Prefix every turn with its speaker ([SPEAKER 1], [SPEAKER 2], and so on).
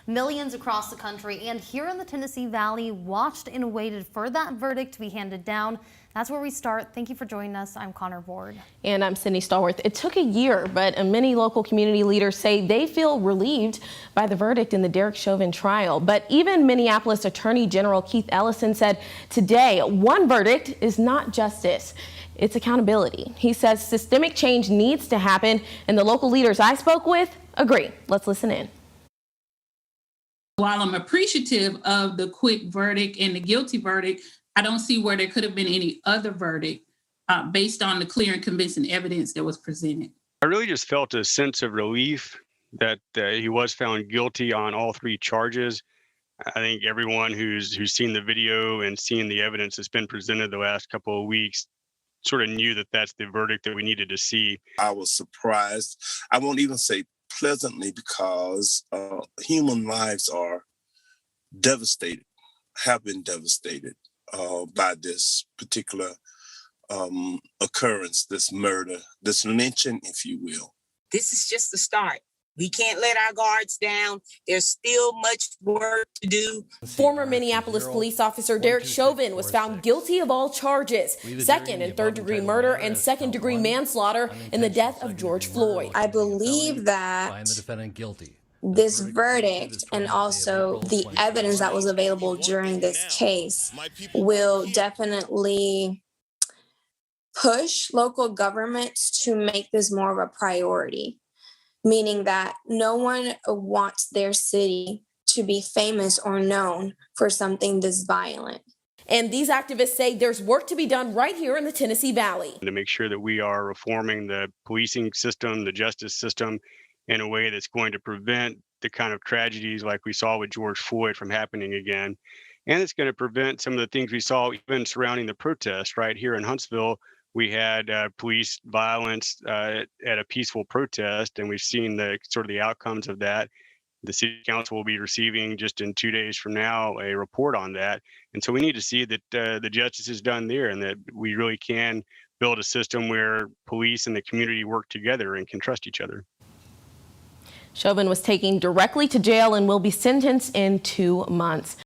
[SPEAKER 1] Millions across the country and here in the Tennessee Valley watched and waited for that verdict to be handed down. That's where we start. Thank you for joining us. I'm Connor Ward.
[SPEAKER 2] And I'm Cindy Stallworth. It took a year, but many local community leaders say they feel relieved by the verdict in the Derek Chauvin trial. But even Minneapolis Attorney General Keith Ellison said today, one verdict is not justice. It's accountability. He says systemic change needs to happen, and the local leaders I spoke with agree. Let's listen in.
[SPEAKER 3] While I'm appreciative of the quick verdict and the guilty verdict, I don't see where there could have been any other verdict based on the clear and convincing evidence that was presented.
[SPEAKER 4] I really just felt a sense of relief that he was found guilty on all three charges. I think everyone who's seen the video and seen the evidence that's been presented the last couple of weeks sort of knew that that's the verdict that we needed to see.
[SPEAKER 5] I was surprised. I won't even say pleasantly, because human lives are devastated, have been devastated by this particular occurrence, this murder, this lynching, if you will.
[SPEAKER 6] This is just the start. We can't let our guards down. There's still much work to do.
[SPEAKER 2] Former Minneapolis police officer Derek Chauvin was found guilty of all charges, second and third degree murder and second degree manslaughter in the death of George Floyd.
[SPEAKER 7] I believe that
[SPEAKER 8] the defendant guilty.
[SPEAKER 7] This verdict and also the evidence that was available during this case will definitely push local governments to make this more of a priority, meaning that no one wants their city to be famous or known for something this violent.
[SPEAKER 2] And these activists say there's work to be done right here in the Tennessee Valley.
[SPEAKER 4] To make sure that we are reforming the policing system, the justice system, in a way that's going to prevent the kind of tragedies like we saw with George Floyd from happening again. And it's going to prevent some of the things we saw even surrounding the protest right here in Huntsville. We had police violence at a peaceful protest, and we've seen the sort of the outcomes of that. The city council will be receiving just in 2 days from now a report on that. And so we need to see that the justice is done there, and that we really can build a system where police and the community work together and can trust each other.
[SPEAKER 2] Chauvin was taken directly to jail and will be sentenced in 2 months.